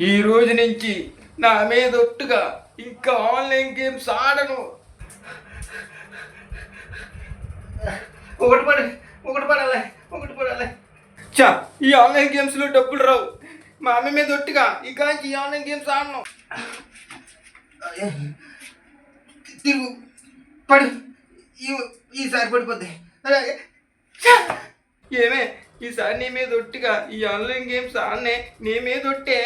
ఈ రోజు నుంచి నా మీద ఒట్టుగా ఇంకా ఆన్లైన్ గేమ్స్ ఆడను. ఒకటి పడి ఒకటి పడాలి ఒకటి పడాలి. చా, ఈ ఆన్లైన్ గేమ్స్లో డబ్బులు రావు. మా అమ్మ మీద ఒట్టుగా ఇక ఈ ఆన్లైన్ గేమ్స్ ఆడను. తిరుగు పడు, ఈసారి పడిపోద్ది. ఏమే, ఈసారి నీ మీద ఒట్టిగా ఈ ఆన్లైన్ గేమ్స్ ఆడనే, నీ మీద ఒట్టే.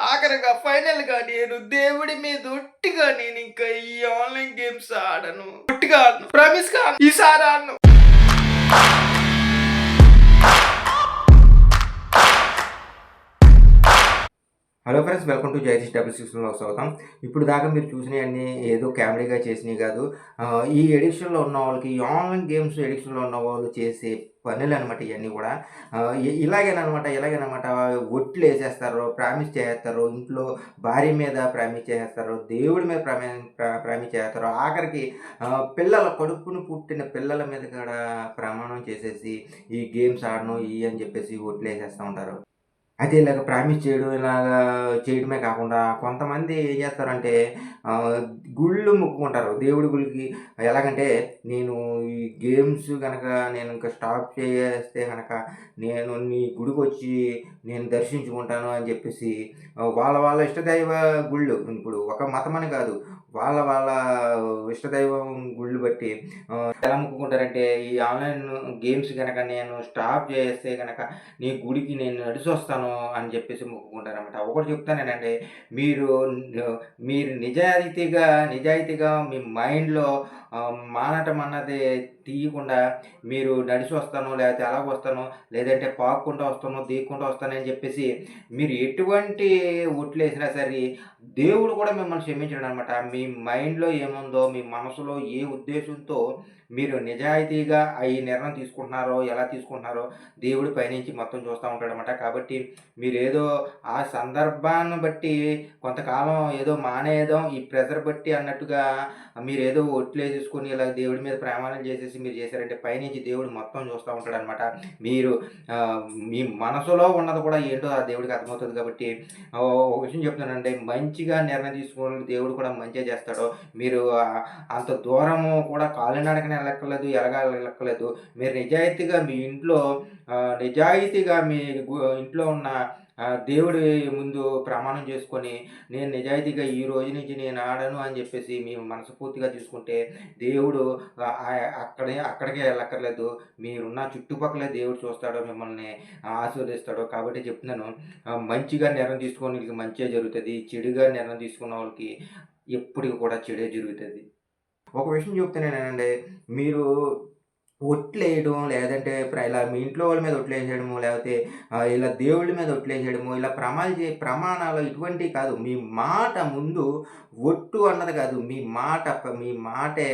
ఆఖరిగా ఫైనల్గా నేను దేవుడి మీద ఒట్టిగా నేను ఇంకా ఈ ఆన్లైన్ గేమ్స్ ఆడను. ఒట్టిగా ఆడను, ప్రామిస్ గా ఈసారి ఆడను. హలో ఫ్రెండ్స్, వెల్కమ్ టు జైతీష్ డబుల్6లో స్వాగతం. ఇప్పుడు దాకా మీరు చూసినవన్నీ ఏదో కామెడీగా చేసినవి కాదు. ఈ ఎడిక్షన్లో ఉన్న వాళ్ళకి, ఈ ఆన్లైన్ గేమ్స్ ఎడిక్షన్లో ఉన్న వాళ్ళు చేసే పనులు అనమాట. ఇవన్నీ కూడా ఇలాగేనమాట. ఒట్లు వేసేస్తారు, ప్రామిస్ చేస్తారు, ఇంట్లో భార్య మీద ప్రామిస్ చేస్తారు, దేవుడి మీద ప్రామిస్ చేస్తారు, ఆఖరికి కడుపును పుట్టిన పిల్లల మీద కూడా ప్రమాణం చేసేసి ఈ గేమ్స్ ఆడను ఇవి అని చెప్పేసి ఒట్లు వేసేస్తూ ఉంటారు. అయితే ఇలాగ ప్రామిస్ చేయడమే కాకుండా కొంతమంది ఏం చేస్తారంటే గుళ్ళు మొక్కుకుంటారు. దేవుడి గుడికి ఎలాగంటే, నేను ఈ గేమ్స్ కనుక నేను ఇంకా స్టాప్ చేస్తే కనుక నేను నీ గుడికి వచ్చి నేను దర్శించుకుంటాను అని చెప్పేసి వాళ్ళ ఇష్టదైవ గుళ్ళు, ఇప్పుడు ఒక మతం అని కాదు, వాళ్ళ ఇష్టదైవం గుళ్ళు బట్టి ఎలా మొక్కుకుంటారంటే, ఈ ఆన్లైన్ గేమ్స్ కనుక నేను స్టాప్ చేస్తే కనుక నీ గుడికి నేను నడిచి వస్తాను అని చెప్పేసి మొక్కుకుంటారనమాట. ఒకటి చెప్తానేనండి, మీరు మీరు నిజాయితీగా మీ మైండ్లో మానటం అన్నది తీయకుండా మీరు నడిచి వస్తాను, లేకపోతే అలాగ వస్తాను, లేదంటే పాక్కుంటూ వస్తాను, దీక్కుంటూ వస్తానని చెప్పేసి మీరు ఎటువంటి ఒట్లు వేసినా సరే దేవుడు కూడా మిమ్మల్ని క్షమించడం అనమాట. మీ మైండ్లో ఏముందో, మీ మనసులో ఏ ఉద్దేశంతో మీరు నిజాయితీగా ఈ నిర్ణయం తీసుకుంటున్నారో, ఎలా తీసుకుంటున్నారో దేవుడి పైనుంచి మొత్తం చూస్తూ ఉంటాడనమాట. కాబట్టి మీరేదో ఆ సందర్భాన్ని బట్టి కొంతకాలం ఏదో మానేయడం, ఈ ప్రెజర్ బట్టి అన్నట్టుగా మీరు ఏదో ఒట్లేసేసుకొని ఇలా దేవుడి మీద ప్రమాణం చేసేసి మీరు చేశారంటే పైనుంచి దేవుడు మొత్తం చూస్తూ ఉంటాడనమాట. మీరు మీ మనసులో ఉన్నది కూడా ఏంటో ఆ దేవుడికి అర్థమవుతుంది. కాబట్టి ఒక విషయం చెప్తానండి, మంచిగా నిర్ణయం తీసుకోవాలి, దేవుడు కూడా మంచిగా చేస్తాడు. మీరు అంత దూరము కూడా కాలినడకనే వెళ్ళక్కర్లేదు, వెళ్ళక్కర్లేదు. మీరు నిజాయితీగా మీ ఇంట్లో మీ ఇంట్లో ఉన్న దేవుడి ముందు ప్రమాణం చేసుకొని, నేను నిజాయితీగా ఈ రోజు నుంచి నేను ఆడను అని చెప్పేసి మేము మనస్ఫూర్తిగా తీసుకుంటే దేవుడు అక్కడికే వెళ్ళక్కర్లేదు, మీరున్న చుట్టుపక్కల దేవుడు చూస్తాడో, మిమ్మల్ని ఆశీర్వదిస్తాడో. కాబట్టి చెప్తున్నాను, మంచిగా నిర్ణయం తీసుకునే వాళ్ళకి మంచిగా జరుగుతుంది, చెడుగా నిర్ణయం తీసుకున్న వాళ్ళకి ఎప్పటికి కూడా చెడే జరుగుతుంది. ఒక విషయం చెప్తున్నానండి, మీరు ఒట్లేయడం, లేదంటే ఇలా మీ ఇంట్లో వాళ్ళ మీద ఒట్లేసేయడము, లేకపోతే ఇలా దేవుళ్ళ మీద ఒట్లేసేయడము, ఇలా ప్రమాణాలు ఇటువంటివి కాదు. మీ మాట ముందు ఒట్టు అన్నది కాదు, మీ మాటే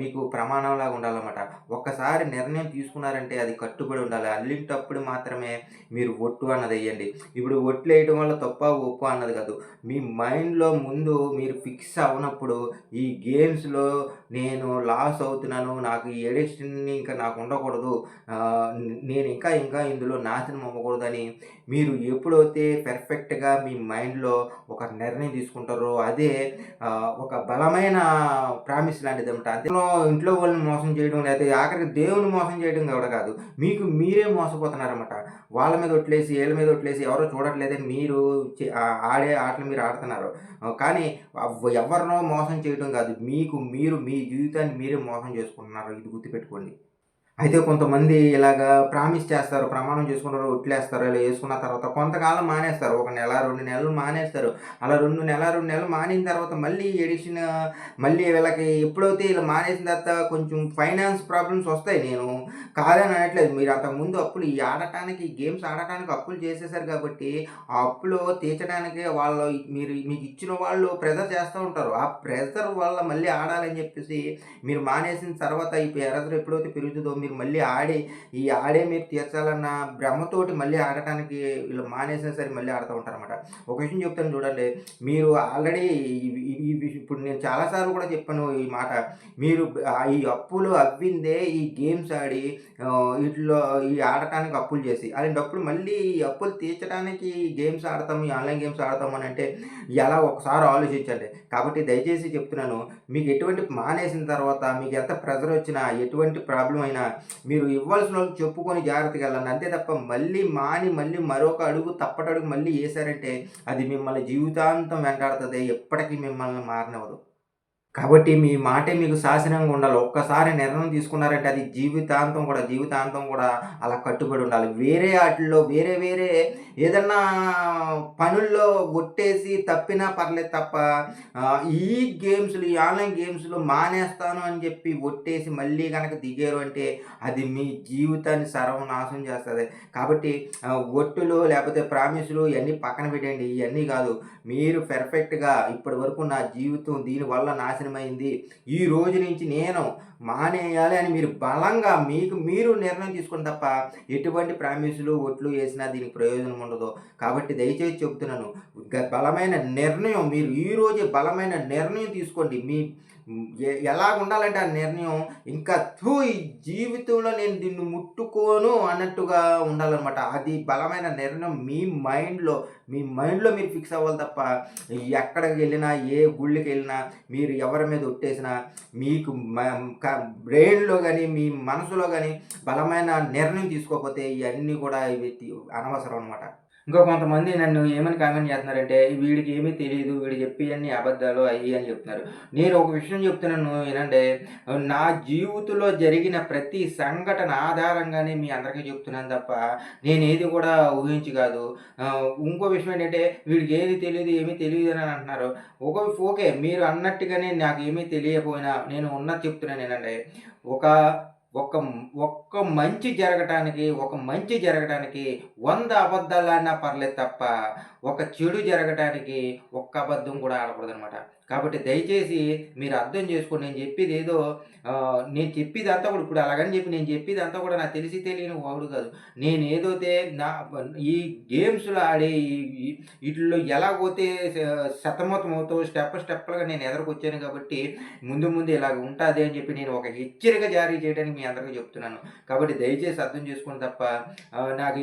మీకు ప్రమాణంలాగా ఉండాలన్నమాట. ఒక్కసారి నిర్ణయం తీసుకున్నారంటే అది కట్టుబడి ఉండాలి. అల్లింటప్పుడు మాత్రమే మీరు ఒట్టు అన్నది వేయండి. ఇప్పుడు ఒట్లు వేయడం వల్ల తప్ప ఒప్పు అన్నది కాదు, మీ మైండ్లో ముందు మీరు ఫిక్స్ అవ్వనప్పుడు ఈ గేమ్స్లో నేను లాస్ అవుతున్నాను, నాకు ఈ ఎడిక్షన్ ఇంకా నాకు ఉండకూడదు, నేను ఇంకా ఇందులో నాశనం అవ్వకూడదని మీరు ఎప్పుడైతే పెర్ఫెక్ట్గా మీ మైండ్లో ఒక నిర్ణయం తీసుకుంటారో అదే ఒక బలమైన ప్రామిస్ లాంటిది అనమాట. అందులో ఇంట్లో వాళ్ళని మోసం చేయడం, లేకపోతే ఆఖరికి దేవుని మోసం చేయడం కూడా కాదు, మీకు మీరే మోసపోతున్నారన్నమాట. వాళ్ళ మీద ఒట్లేసి వీళ్ళ మీద ఒట్లేసి ఎవరో చూడట్లేదని మీరు ఆడే ఆటలు మీరు ఆడుతున్నారు. కానీ ఎవరినో మోసం చేయడం కాదు, మీరు మీ జీవితాన్ని మీరే మోసం చేసుకుంటున్నారు. ఇది గుర్తుపెట్టుకోండి. అయితే కొంతమంది ఇలాగా ప్రామిస్ చేస్తారు, ప్రమాణం చేసుకుంటారు, ఒట్లేస్తారు. ఇలా వేసుకున్న తర్వాత కొంతకాలం మానేస్తారు, 1 నెల 2 నెలలు మానేస్తారు. అలా 2 నెలలు మానిన తర్వాత మళ్ళీ ఎడిక్షన్, మళ్ళీ వీళ్ళకి ఎప్పుడైతే ఇలా మానేసిన తర్వాత కొంచెం ఫైనాన్స్ ప్రాబ్లమ్స్ వస్తాయి. నేను కాదని అనట్లేదు, మీరు అంతకుముందు అప్పులు ఈ ఆడటానికి, గేమ్స్ ఆడటానికి అప్పులు చేసేసారు కాబట్టి ఆ అప్పులు తీర్చడానికి మీకు ఇచ్చిన వాళ్ళు ప్రెజర్ చేస్తూ ఉంటారు. ఆ ప్రెజర్ వల్ల మళ్ళీ ఆడాలని చెప్పేసి మీరు మానేసిన తర్వాత ఈ ప్రెజర్ ఎప్పుడైతే పెరుగుతుందో మీరు మళ్ళీ ఆడే మీరు తీర్చాలన్న భ్రమతోటి మళ్ళీ ఆడటానికి వీళ్ళు మానేసినా సరే మళ్ళీ ఆడుతూ ఉంటారనమాట. ఒక విషయం చెప్తాను చూడండి. మీరు ఆల్రెడీ ఇప్పుడు నేను చాలా సార్లు కూడా చెప్పాను ఈ మాట. మీరు ఈ అప్పులు అవ్విందే ఈ గేమ్స్ ఆడి ఈటిల్లో ఈ ఆడటానికి అప్పులు చేసి. అలాంటప్పుడు మళ్ళీ ఈ అప్పులు తీర్చడానికి గేమ్స్ ఆడతాము, ఈ ఆన్‌లైన్ గేమ్స్ ఆడతాము అనంటే ఎలా ఒకసారి ఆలోచించండి. కాబట్టి దయచేసి చెప్తున్నాను. మీకు ఎటువంటి మానేసిన తర్వాత మీకు ఎంత ప్రెషర్ వచ్చినా, ఎటువంటి ప్రాబ్లమ్ అయినా మీరు ఇవ్వాల్సినోళ్ళకి చెప్పుకొని జాగ్రత్తగా వెళ్ళండి. అంతే తప్ప మళ్ళీ మరొక అడుగు తప్పటడుగు మళ్ళీ ఏసారంటే అది మిమ్మల్ని జీవితాంతం వెంటాడుతది. ఎప్పటికీ మిమ్మల్ని మారనివ్వదు. కాబట్టి మీ మాటే మీకు శాసనంగా ఉండాలి. ఒక్కసారి నిర్ణయం తీసుకున్నారంటే అది జీవితాంతం కూడా అలా కట్టుబడి ఉండాలి. వేరే ఆటిల్లో వేరే ఏదన్నా పనుల్లో ఒట్టేసి తప్పినా పర్లేదు తప్ప ఈ గేమ్స్‌లు, ఈ ఆన్‌లైన్ గేమ్స్‌లో మానేస్తాను అని చెప్పి ఒట్టేసి మళ్ళీ గనక దిగారు అంటే అది మీ జీవితాన్ని సర్వనాశనం చేస్తది. కాబట్టి ఒట్టులు లేకపోతే ప్రామిస్‌లు ఇయన్నీ పక్కన పెట్టేయండి. ఇయన్నీ కాదు. మీరు పెర్ఫెక్ట్‌గా ఇప్పటి వరకు నా జీవితం దీనివల్ల నాశనమైంది. ఈ రోజు నుంచి నేను మానేయాలి అని మీరు బలంగా మీకు మీరు నిర్ణయం తీసుకోండి తప్ప ఎటువంటి ప్రామిస్‌లు, ఒట్లు ఏసినా దీనికి ప్రయోజనం ఉండదు. కాబట్టి దయచేసి చెప్తున్నాను. బలమైన నిర్ణయం మీరు ఈరోజే బలమైన నిర్ణయం తీసుకోండి. మీ ఎలాగుండాలంటే ఆ నిర్ణయం ఇంకా ఈ జీవితంలో నేను దీన్ని ముట్టుకోను అన్నట్టుగా ఉండాలనమాట. అది బలమైన నిర్ణయం మీ మైండ్‌లో మీరు ఫిక్స్ అవ్వాలి తప్ప ఎక్కడికెళ్ళినా, ఏ గుళ్ళకెళ్ళినా, మీరు ఎవరి మీద ఒట్టేసినా మీకు బ్రెయిన్‌లో గాని, మీ మనసులో గాని బలమైన నిర్ణయం తీసుకోకపోతే ఇయన్నీ కూడా ఇవి అనవసరం అనమాట. ఇంకా కొంతమంది నన్ను ఏమని కామెంట్ చేస్తున్నారంటే, వీడికి ఏమీ తెలీదు. వీడు చెప్పేయన్నీ అబద్ధాలు అయ్యి అని చెప్తున్నారు. నేను ఒక విషయం చెప్తున్నాను వినండి. నా జీవితంలో జరిగిన ప్రతి సంఘటన ఆధారంగానే మీ అందరికీ చెప్తున్నాను తప్ప, నేనేది కూడా ఊహించి కాదు. ఇంకో విషయం ఏంటంటే, వీడికి ఏమీ తెలీదు అని అంటున్నారు. ఓకే. మీరు అన్నట్టుగానే నాకేమీ తెలియకపోయినా నేను ఉన్నది చెప్తున్నాను వినండి. ఒక ఒక ఒక్క మంచి జరగటానికి 100 అబద్ధాలాడినా పర్లేదు తప్ప, ఒక చెడు జరగటానికి ఒక్క అబద్ధం కూడా ఆడకూడదనమాట. కాబట్టి దయచేసి మీరు అర్థం చేసుకోండి. నేను చెప్పేదంతా కూడా ఇప్పుడు అలాగని చెప్పి నేను చెప్పేదంతా కూడా నాకు తెలిసి తెలియని వాడు కాదు. నేనేదైతే ఈ గేమ్స్‌లో ఆడే ఈటిల్లో ఎలాగైతే సతమతమవుతూ స్టెప్‌లుగా నేను ఎదరికొచ్చాను కాబట్టి ముందు ఇలాగ ఉంటాది అని చెప్పి నేను ఒక హెచ్చరిక జారీ చేయడానికి మీ అందరికీ చెప్తున్నాను. కాబట్టి దయచేసి అర్థం చేసుకోండి తప్ప నాకు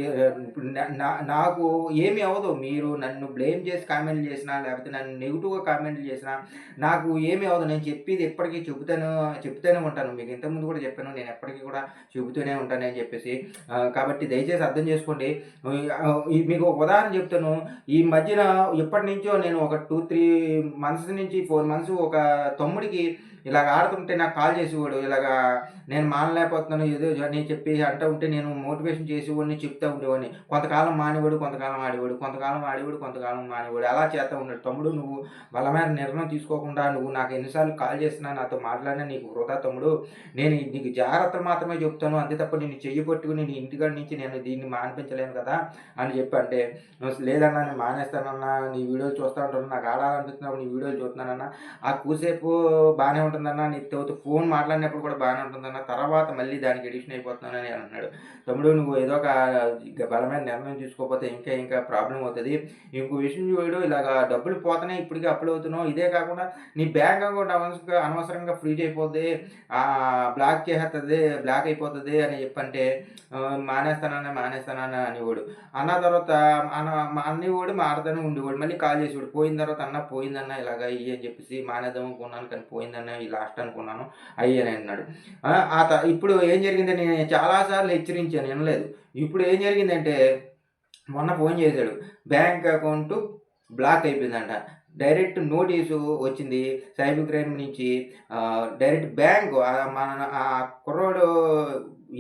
ఇప్పుడు నాకు ఏమీ అవ్వదు. మీరు నన్ను బ్లేమ్ చేసి కామెంట్లు చేసినా, లేకపోతే నన్ను నెగెటివ్‌గా కామెంట్లు చేసినా నాకు ఏమీ అవ్వదు. నేను చెప్పేది ఎప్పటికీ చెప్తూనే ఉంటాను. మీకు ఇంతకుముందు కూడా చెప్పాను. నేను ఎప్పటికీ కూడా చెబుతూనే ఉంటానని చెప్పేసి. కాబట్టి దయచేసి అర్థం చేసుకోండి. మీకు ఒక ఉదాహరణ చెప్తాను. ఈ మధ్యన ఎప్పటినుంచో నేను ఒక 2, 3 మంత్స్ నుంచి 4 మంత్స్ ఒక తమ్ముడికి ఇలాగ ఆడుతుంటే నాకు కాల్ చేసేవాడు. ఇలాగా నేను మానలేకపోతున్నాను ఏదో అని చెప్పి అంటూ ఉంటే నేను మోటివేషన్ చేసేవాడిని, చెప్తూ ఉండేవాడిని. కొంతకాలం మానేవాడు, కొంతకాలం ఆడేవాడు, కొంతకాలం మానేవాడు. అలా చేస్తూ ఉన్నాడు. తమ్ముడు నువ్వు బలమైన నిర్ణయం తీసుకోకుండా నువ్వు నాకు ఎన్నిసార్లు కాల్ చేసినా, నాతో మాట్లాడినా నీకు వృధా తమ్ముడు. నేను నీకు జాగ్రత్తలు మాత్రమే చెప్తాను. అంతే తప్ప నిన్ను చెయ్యి పట్టుకుని నీ ఇంటికాడ నుంచి నేను దీన్ని మానిపించలేను కదా అని చెప్పి అంటే, లేదన్నా నేను మానేస్తానన్నా, నీ వీడియోలు చూస్తూ ఉంటాను, నాకు ఆడాలనిపిస్తున్నప్పుడు నీ వీడియోలు చూస్తున్నానన్నా, ఆ కూసేపు బాగానే ఉంటుందన్నా, నీతో ఫోన్ మాట్లాడినప్పుడు కూడా బాగానే ఉంటుందన్నా, తర్వాత మళ్ళీ దానికి ఎడిక్షన్ అయిపోతున్నానని అంటున్నాడు. తమ్ముడు నువ్వు ఏదో ఒక బలమైన నిర్ణయం తీసుకోకపోతే ఇంకా ప్రాబ్లం అవుతుంది. ఇంకో విషయం చూడు, ఇలాగా డబ్బులు పోతున్నాయి, ఇప్పటికీ అప్పులు అవుతున్నావు. ఇదే కాకుండా నీ బ్యాంక్ అకౌంట్ అనవసరంగా ఫ్రీజ్ అయిపోద్ది, బ్లాక్ అయిపోతుంది అని చెప్పంటే మానేస్తానన్నా అనేవాడు. అన్న తర్వాత అనేవాడు మారదానే ఉండేవాడు. మళ్ళీ కాల్ చేసేవాడు. పోయిన తర్వాత పోయిందన్న ఇలాగ ఇయ్యి అని చెప్పేసి మానేద్దాం అనుకున్నాను, కానీ పోయిందన్న ఈ లాస్ట్ అనుకున్నాను అయ్యని అన్నాడు. ఇప్పుడు ఏం జరిగిందంటే నేను చాలాసార్లు హెచ్చరించాను, వినలేదు. ఇప్పుడు ఏం జరిగిందంటే మొన్న ఫోన్ చేశాడు. బ్యాంక్ అకౌంట్ బ్లాక్ అయిపోయిందంట. డైరెక్ట్ నోటీసు వచ్చింది సైబర్ క్రైమ్ నుంచి. డైరెక్ట్ బ్యాంకు మన కుర్రోడు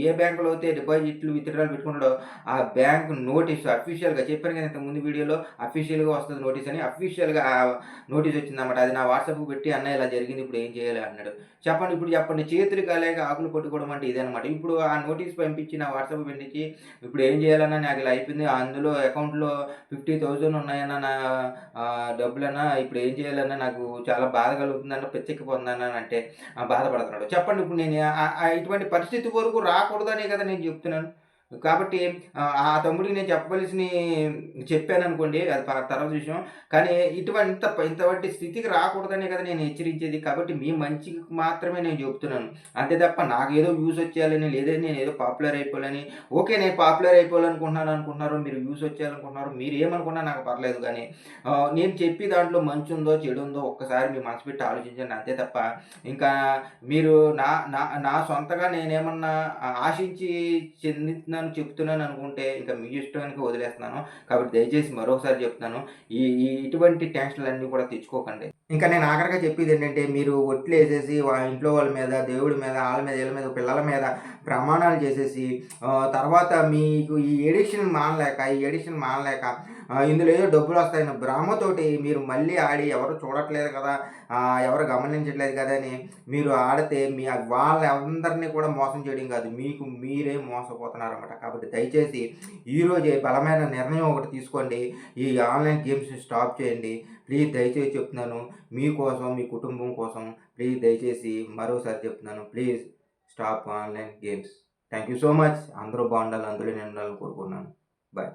ఏ బ్యాంకులో అయితే డిపాజిట్లు విత్డ్రాలు పెట్టుకున్నాడో ఆ బ్యాంక్ నోటీస్ అఫీషియల్గా చెప్పాను కదా ఇంతకుముందు వీడియోలో, అఫీషియల్గా వస్తుంది నోటీస్ అని. అఫీషియల్గా నోటీస్ వచ్చిందన్నమాట. అది నా వాట్సాప్కి పెట్టి అన్న ఇలా జరిగింది, ఇప్పుడు ఏం చేయాలి అన్నాడు. చెప్పండి చేతులు కాలేక ఆకులు పట్టుకోవడం అంటే ఇదనమాట. ఇప్పుడు ఆ నోటీస్ పంపించి నా వాట్సాప్ పంపించి ఇప్పుడు ఏం చేయాలన్నా నాకు ఇలా అయిపోయింది, అందులో అకౌంట్లో 50,000 ఉన్నాయన్న నా డబ్బులన్నా, ఇప్పుడు ఏం చేయాలన్నా నాకు చాలా బాధ కలుగుతుందన్న, పిచ్చెక్కిపోతుందన్న అంటే బాధపడుతున్నాడు. చెప్పండి ఇప్పుడు నేను ఇటువంటి పరిస్థితి వరకు రాకూడదనే కదా నేను చెప్తున్నాను. కాబట్టి ఆ తమ్ముడికి నేను చెప్పాననుకోండి, అది తర్వాత విషయం. కానీ ఇంతవంటి స్థితికి రాకూడదనే కదా నేను హెచ్చరించేది. కాబట్టి మీ మంచికి మాత్రమే నేను చెప్తున్నాను. అంతే తప్ప నాకేదో వ్యూస్ వచ్చేయాలని, లేదా నేనేదో పాపులర్ అయిపోవాలని. ఓకే, నేను పాపులర్ అయిపోవాలనుకుంటున్నారు. మీరు వ్యూస్ వచ్చేయాలనుకుంటున్నారు. మీరేమనుకున్నా నాకు పర్లేదు గానీ, నేను చెప్పి దాంట్లో మంచుందో, చెడుందో ఒక్కసారి మీ మనసు పెట్టి ఆలోచించండి. అంతే తప్ప ఇంకా మీరు నా నా నా సొంతగా నేనేమన్నా ఆశించి చెప్తున్నాను అనుకుంటే ఇంకా మీ ఇష్టానికి వదిలేస్తున్నాను. కాబట్టి దయచేసి మరొకసారి చెప్తున్నాను. ఈ ఈ ఇటువంటి టెన్షన్‌లన్నీ కూడా తెచ్చుకోకండి. ఇంకా నేను ఆఖరిగా చెప్పేదేంటంటే, మీరు ఒట్లేసేసి ఇంట్లో వాళ్ళ మీద, దేవుడి మీద, ఆళ్ళ మీద, ఈళ్ళ మీద, పిల్లల మీద ప్రమాణాలు చేసేసి తర్వాత మీకు ఈ ఎడిక్షన్ మానలేక ఇందులో ఏదో డబ్బులొస్తాయన్న భ్రమతోటి మీరు మళ్ళీ ఆడి ఎవరు చూడట్లేదు కదా! ఎవరు గమనించట్లేదు కదా! అని మీరు ఆడితే వాళ్ళందరిని కూడా మోసం చేయడం కాదు, మీకు మీరే మోసపోతున్నారన్నమాట. కాబట్టి దయచేసి ఈరోజే బలమైన నిర్ణయం ఒకటి తీసుకోండి. ఈ ఆన్‌లైన్ గేమ్స్‌ని స్టాప్ చేయండి. ప్లీజ్ దయచేసి చెప్తున్నాను. మీకోసం, మీ కుటుంబం కోసం ప్లీజ్ దయచేసి మరోసారి చెప్తున్నాను. Please stop online games. Thank you so much. అందరూ బాగుండాలి. అందులో నేను ఉండాలని కోరుకుంటున్నాను. బాయ్.